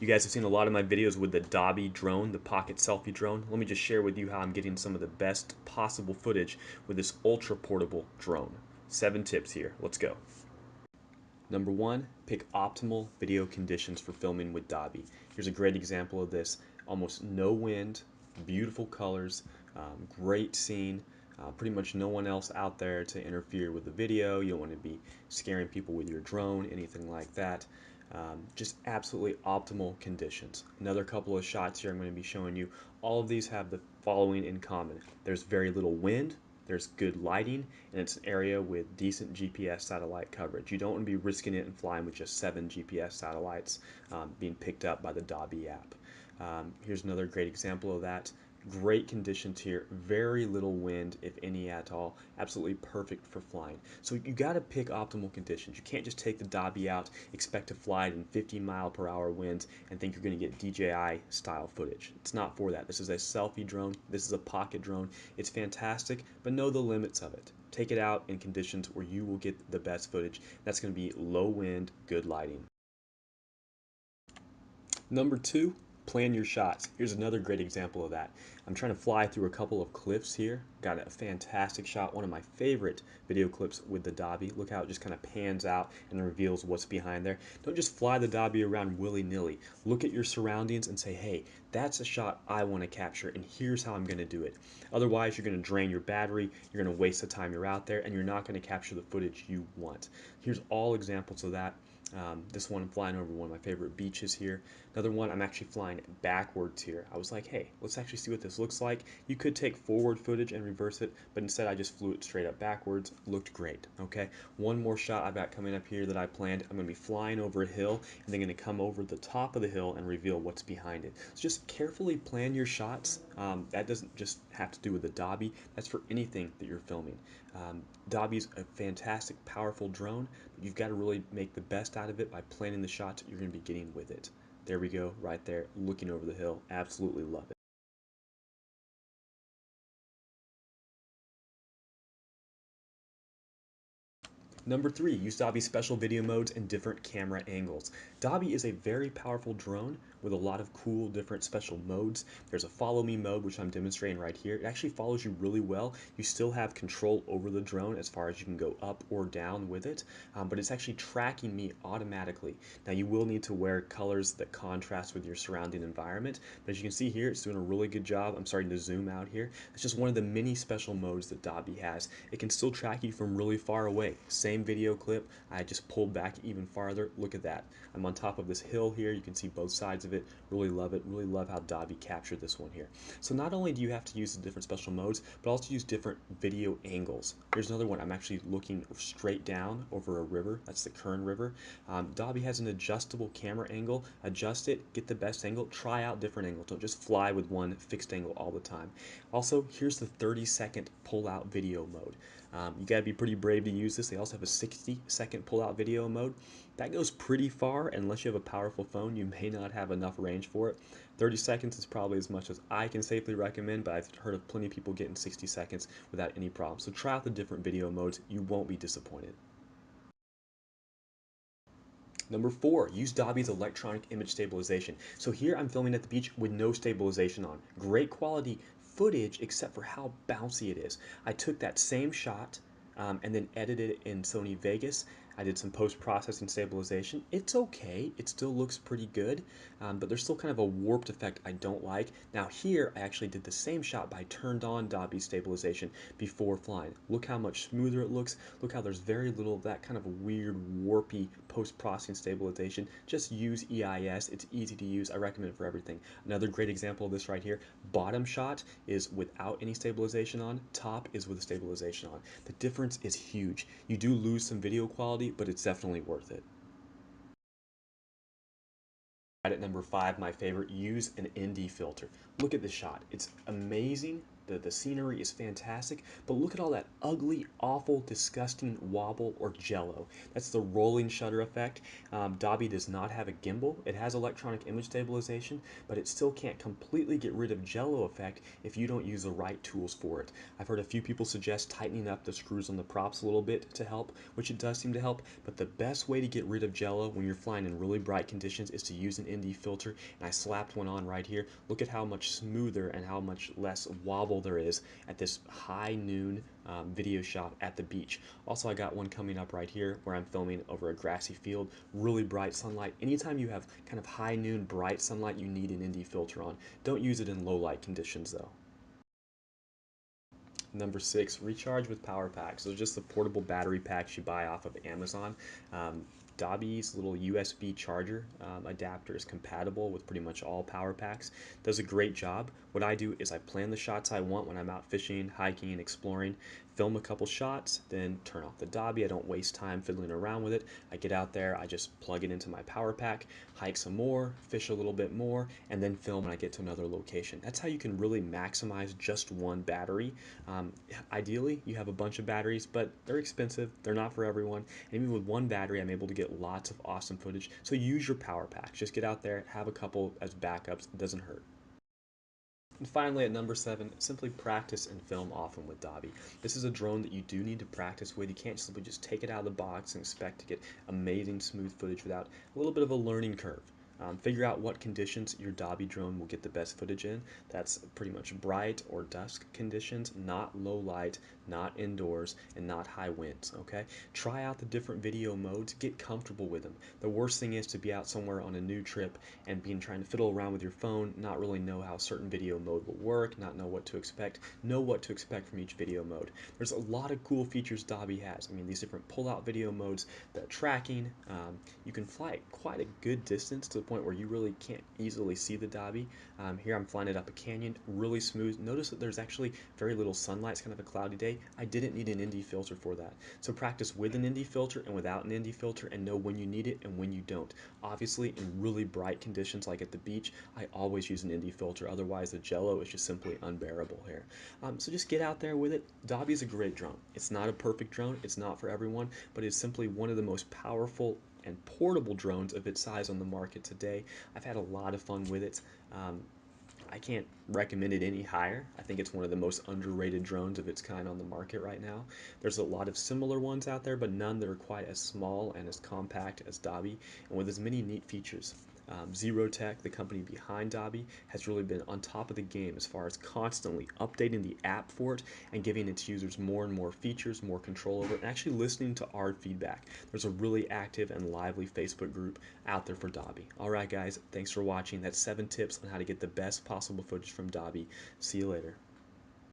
You guys have seen a lot of my videos with the Dobby drone, the pocket selfie drone. Let me just share with you how I'm getting some of the best possible footage with this ultra portable drone. 7 tips here. Let's go. Number 1, pick optimal video conditions for filming with Dobby. Here's a great example of this. Almost no wind, beautiful colors, great scene. Pretty much no one else out there to interfere with the video. You don't want to be scaring people with your drone, anything like that. Just absolutely optimal conditions. Another couple of shots here I'm going to be showing you. All of these have the following in common. There's very little wind, there's good lighting, and it's an area with decent GPS satellite coverage. You don't want to be risking it and flying with just 7 GPS satellites being picked up by the Dobby app. Here's another great example of that. Great conditions here, very little wind, if any at all, absolutely perfect for flying. So you got to pick optimal conditions. You can't just take the Dobby out, expect to fly it in 50-mile-per-hour winds, and think you're going to get DJI style footage. It's not for that. This is a selfie drone. This is a pocket drone. It's fantastic, but know the limits of it. Take it out in conditions where you will get the best footage. That's going to be low wind, good lighting. Number 2, plan your shots. Here's another great example of that. I'm trying to fly through a couple of cliffs here. Got a fantastic shot, one of my favorite video clips with the Dobby. Look how it just kind of pans out and reveals what's behind there. Don't just fly the Dobby around willy-nilly. Look at your surroundings and say, hey, that's a shot I want to capture, and here's how I'm going to do it. Otherwise, you're going to drain your battery, you're going to waste the time you're out there, and you're not going to capture the footage you want. Here's all examples of that. This one I'm flying over one of my favorite beaches here. Another one I'm actually flying backwards here. I was like, hey, let's actually see what this looks like. You could take forward footage and reverse it, but instead I just flew it straight up backwards. Looked great, okay? One more shot I've got coming up here that I planned. I'm going to be flying over a hill and then going to come over the top of the hill and reveal what's behind it. So just carefully plan your shots. That doesn't just have to do with the Dobby. That's for anything that you're filming. Dobby's a fantastic, powerful drone, but you've got to really make the best out of it by planning the shots that you're going to be getting with it. There we go, right there, looking over the hill. Absolutely love it. Number 3, use Dobby's special video modes and different camera angles. Dobby is a very powerful drone with a lot of cool different special modes. There's a follow me mode, which I'm demonstrating right here. It actually follows you really well. You still have control over the drone as far as you can go up or down with it, but it's actually tracking me automatically. Now you will need to wear colors that contrast with your surrounding environment, but as you can see here, it's doing a really good job. I'm starting to zoom out here. It's just one of the many special modes that Dobby has. It can still track you from really far away. Same video clip, I just pulled back even farther. Look at that. I'm on top of this hill here. You can see both sides of it. Really love it. Really love how Dobby captured this one here. So not only do you have to use the different special modes, but also use different video angles. Here's another one. I'm actually looking straight down over a river. That's the Kern River. Dobby has an adjustable camera angle. Adjust it, get the best angle, try out different angles. Don't just fly with one fixed angle all the time. Also, here's the 30-second pull-out video mode. You got to be pretty brave to use this. They also have a 60-second pull-out video mode. That goes pretty far. Unless you have a powerful phone, you may not have enough range for it. 30 seconds is probably as much as I can safely recommend, but I've heard of plenty of people getting 60 seconds without any problem. So try out the different video modes. You won't be disappointed. Number 4, use Dobby's electronic image stabilization. So here I'm filming at the beach with no stabilization on. Great quality footage except for how bouncy it is. I took that same shot and then edited it in Sony Vegas. I did some post-processing stabilization. It's okay. It still looks pretty good, but there's still kind of a warped effect I don't like. Now here, I actually did the same shot, but I turned on Dobby stabilization before flying. Look how much smoother it looks. Look how there's very little of that kind of weird, warpy post-processing stabilization. Just use EIS. It's easy to use. I recommend it for everything. Another great example of this right here. Bottom shot is without any stabilization on. Top is with stabilization on. The difference is huge. You do lose some video quality, but it's definitely worth it. At number 5, my favorite, use an ND filter. Look at this shot. It's amazing, the scenery is fantastic, but look at all that ugly, awful, disgusting wobble or jello. That's the rolling shutter effect. Dobby does not have a gimbal. It has electronic image stabilization, but it still can't completely get rid of jello effect if you don't use the right tools for it. I've heard a few people suggest tightening up the screws on the props a little bit to help, which it does seem to help, but the best way to get rid of jello when you're flying in really bright conditions is to use an ND filter, and I slapped one on right here. Look at how much smoother and how much less wobble there is at this high noon video shot at the beach. Also, I got one coming up right here where I'm filming over a grassy field, really bright sunlight. Anytime you have kind of high noon bright sunlight, you need an ND filter on. Don't use it in low light conditions though. Number 6, recharge with power packs. Those are just the portable battery packs you buy off of Amazon. Dobby's little USB charger adapter is compatible with pretty much all power packs. Does a great job. What I do is I plan the shots I want when I'm out fishing, hiking, exploring, film a couple shots, then turn off the Dobby. I don't waste time fiddling around with it. I get out there, I just plug it into my power pack, hike some more, fish a little bit more, and then film when I get to another location. That's how you can really maximize just one battery. Ideally, you have a bunch of batteries, but they're expensive. They're not for everyone. And even with one battery, I'm able to get lots of awesome footage. So use your power packs. Just get out there, have a couple as backups. It doesn't hurt. And finally, at number 7, simply practice and film often with Dobby. This is a drone that you do need to practice with. You can't simply just take it out of the box and expect to get amazing smooth footage without a little bit of a learning curve. Figure out what conditions your Dobby drone will get the best footage in. That's pretty much bright or dusk conditions, not low light, not indoors, and not high winds, okay? Try out the different video modes, get comfortable with them. The worst thing is to be out somewhere on a new trip and trying to fiddle around with your phone, not really know how a certain video mode will work, not know what to expect. Know what to expect from each video mode. There's a lot of cool features Dobby has. I mean, these different pull-out video modes, the tracking, you can fly at quite a good distance to the point where you really can't easily see the Dobby. Here I'm flying it up a canyon, really smooth. Notice that there's actually very little sunlight. It's kind of a cloudy day. I didn't need an ND filter for that. So practice with an ND filter and without an ND filter and know when you need it and when you don't. Obviously, in really bright conditions like at the beach, I always use an ND filter. Otherwise, the jello is just simply unbearable here. So just get out there with it. Dobby is a great drone. It's not a perfect drone. It's not for everyone, but it's simply one of the most powerful and portable drones of its size on the market today. I've had a lot of fun with it. I can't recommend it any higher. I think it's one of the most underrated drones of its kind on the market right now. There's a lot of similar ones out there, but none that are quite as small and as compact as Dobby, and with as many neat features. ZEROTECH, the company behind Dobby, has really been on top of the game as far as constantly updating the app for it and giving its users more and more features, more control over it, and actually listening to our feedback. There's a really active and lively Facebook group out there for Dobby. Alright guys, thanks for watching. That's 7 tips on how to get the best possible footage from Dobby. See you later.